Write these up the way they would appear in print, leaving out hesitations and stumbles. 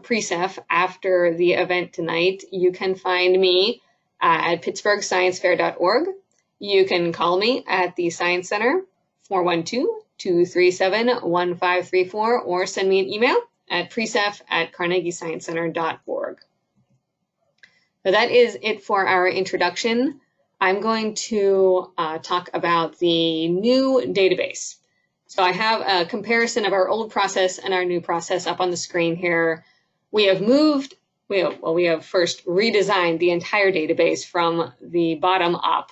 PRSEF after the event tonight, you can find me at pittsburghsciencefair.org. You can call me at the Science Center, 412-237-1534, or send me an email at prsef@carnegiesciencecenter.org. So that is it for our introduction. I'm going to talk about the new database. So I have a comparison of our old process and our new process up on the screen here. We have first redesigned the entire database from the bottom up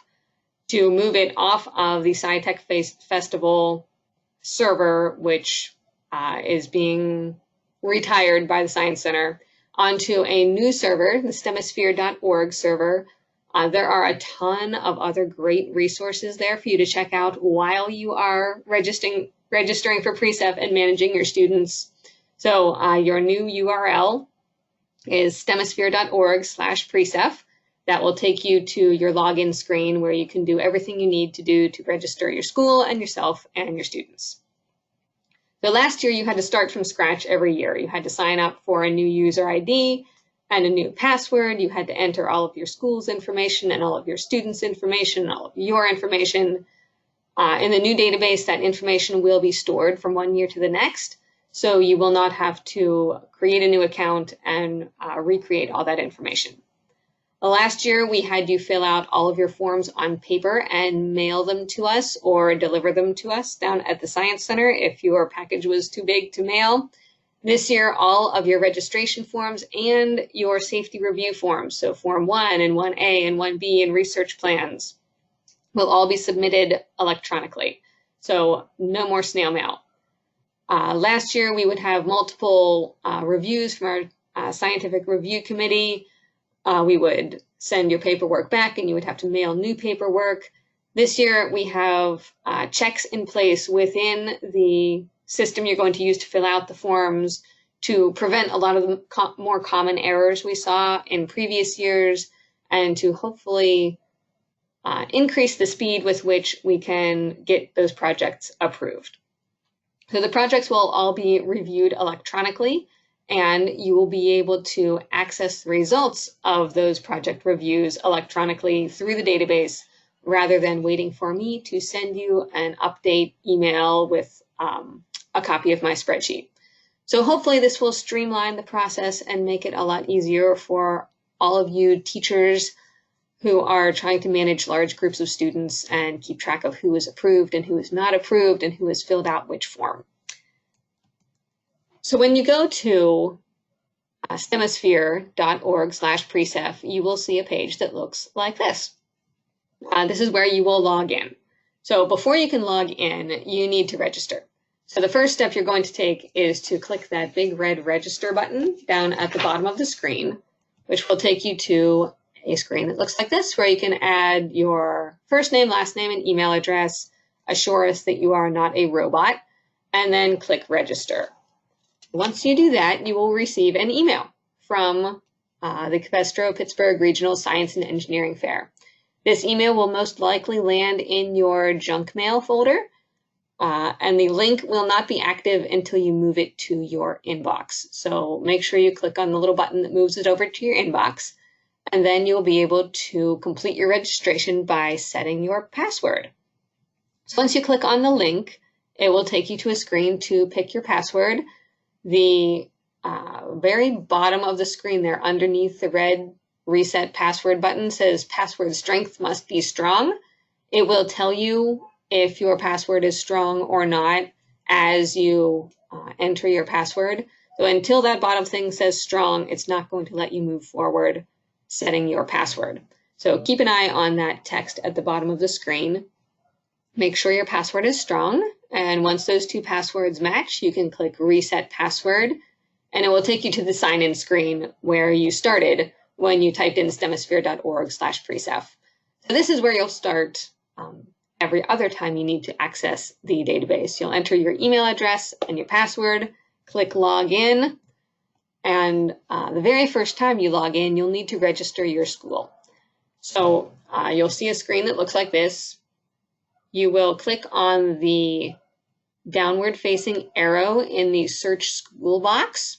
to move it off of the SciTech Festival server, which is being retired by the Science Center, onto a new server, the STEMosphere.org server. There are a ton of other great resources there for you to check out while you are registering for PRSEF and managing your students. So your new URL is stemosphere.org/PRSEF. That will take you to your login screen where you can do everything you need to do to register your school and yourself and your students. So last year you had to start from scratch every year. You had to sign up for a new user ID and a new password. You had to enter all of your school's information and all of your students' information, all of your information. In the new database, that information will be stored from one year to the next, so you will not have to create a new account and recreate all that information. Last year, we had you fill out all of your forms on paper and mail them to us or deliver them to us down at the Science Center if your package was too big to mail. This year, all of your registration forms and your safety review forms, so Form 1 and 1A and 1B and research plans, will all be submitted electronically. So no more snail mail. Last year, we would have multiple reviews from our scientific review committee. We would send your paperwork back and you would have to mail new paperwork. This year, we have checks in place within the system you're going to use to fill out the forms to prevent a lot of the more common errors we saw in previous years and to hopefully increase the speed with which we can get those projects approved. So the projects will all be reviewed electronically, and you will be able to access the results of those project reviews electronically through the database rather than waiting for me to send you an update email with a copy of my spreadsheet. So hopefully this will streamline the process and make it a lot easier for all of you teachers who are trying to manage large groups of students and keep track of who is approved and who is not approved and who has filled out which form. So when you go to stemosphere.org/PRSEF, you will see a page that looks like this. This is where you will log in. So before you can log in, you need to register. So the first step you're going to take is to click that big red register button down at the bottom of the screen, which will take you to a screen that looks like this, where you can add your first name, last name, and email address, assure us that you are not a robot, and then click register. Once you do that, you will receive an email from the Covestro Pittsburgh Regional Science and Engineering Fair. This email will most likely land in your junk mail folder, and the link will not be active until you move it to your inbox. So make sure you click on the little button that moves it over to your inbox, and then you'll be able to complete your registration by setting your password. So once you click on the link, it will take you to a screen to pick your password. The very bottom of the screen there, underneath the red reset password button, says password strength must be strong. It will tell you if your password is strong or not as you enter your password. So until that bottom thing says strong, it's not going to let you move forward setting your password. So keep an eye on that text at the bottom of the screen. Make sure your password is strong. And once those two passwords match, you can click Reset Password, and it will take you to the sign-in screen where you started when you typed in stemosphere.org/PRSEF. So this is where you'll start every other time you need to access the database. You'll enter your email address and your password, click Log In, and the very first time you log in, you'll need to register your school. So you'll see a screen that looks like this. You will click on the downward facing arrow in the search school box,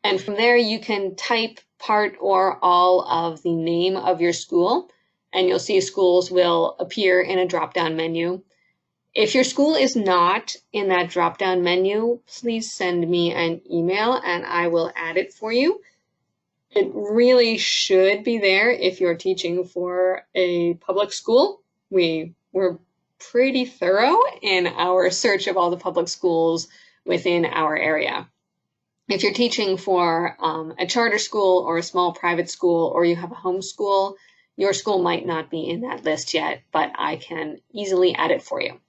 And from there, you can type part or all of the name of your school, and you'll see schools will appear in a drop-down menu. If your school is not in that drop-down menu, please send me an email and I will add it for you. It really should be there if you're teaching for a public school. We were pretty thorough in our search of all the public schools within our area. If you're teaching for a charter school or a small private school, or you have a homeschool, your school might not be in that list yet, but I can easily add it for you.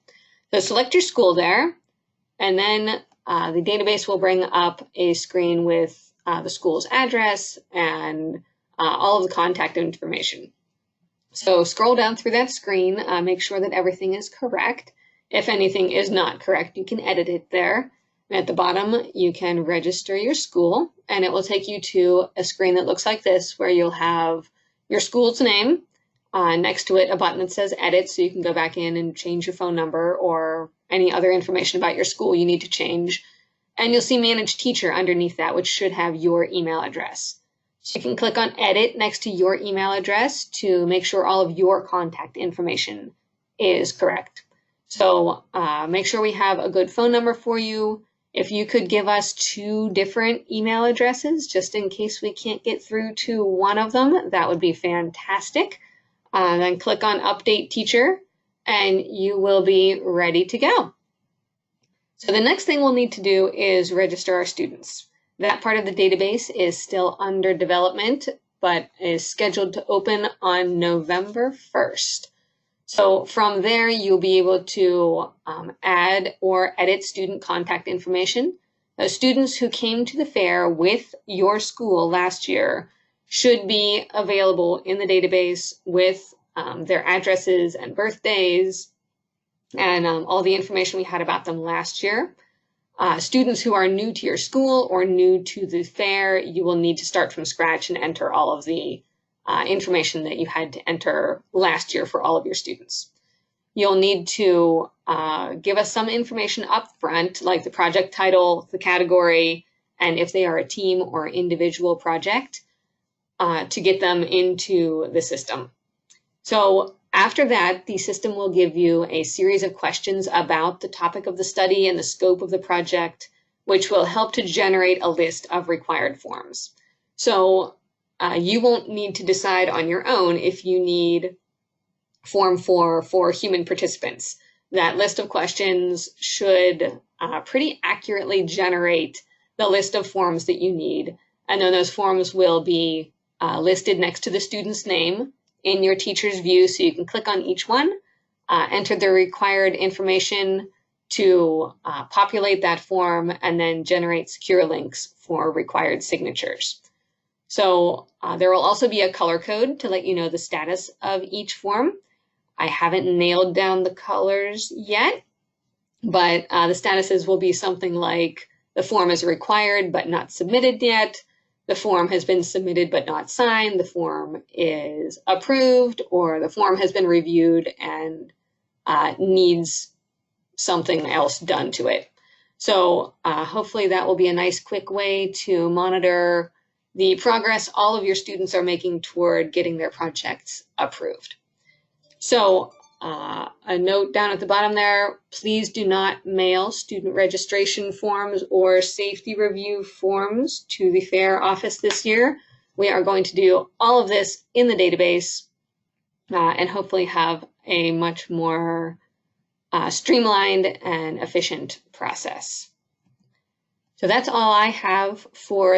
So select your school there, and then the database will bring up a screen with the school's address and all of the contact information. So scroll down through that screen, make sure that everything is correct. If anything is not correct, you can edit it there. And at the bottom, you can register your school, and it will take you to a screen that looks like this, where you'll have your school's name, next to it a button that says edit, so you can go back in and change your phone number or any other information about your school you need to change. And you'll see manage teacher underneath that, which should have your email address. So you can click on edit next to your email address to make sure all of your contact information is correct. So make sure we have a good phone number for you. If you could give us 2 different email addresses, just in case we can't get through to one of them, that would be fantastic. Then click on Update Teacher, and you will be ready to go. So the next thing we'll need to do is register our students. That part of the database is still under development, but is scheduled to open on November 1st. So from there, you'll be able to add or edit student contact information. The students who came to the fair with your school last year should be available in the database with their addresses and birthdays and all the information we had about them last year. Students who are new to your school or new to the fair, you will need to start from scratch and enter all of the information that you had to enter last year for all of your students. You'll need to give us some information up front, like the project title, the category, and if they are a team or individual project, to get them into the system. So after that, the system will give you a series of questions about the topic of the study and the scope of the project, which will help to generate a list of required forms. So you won't need to decide on your own if you need Form 4 for human participants. That list of questions should pretty accurately generate the list of forms that you need. And then those forms will be listed next to the student's name in your teacher's view, so you can click on each one, enter the required information to populate that form, and then generate secure links for required signatures. So there will also be a color code to let you know the status of each form. I haven't nailed down the colors yet, but the statuses will be something like the form is required but not submitted yet, the form has been submitted but not signed, the form is approved, or the form has been reviewed and needs something else done to it. So hopefully that will be a nice quick way to monitor the progress all of your students are making toward getting their projects approved. So a note down at the bottom there, please do not mail student registration forms or safety review forms to the fair office this year. We are going to do all of this in the database and hopefully have a much more streamlined and efficient process. So that's all I have for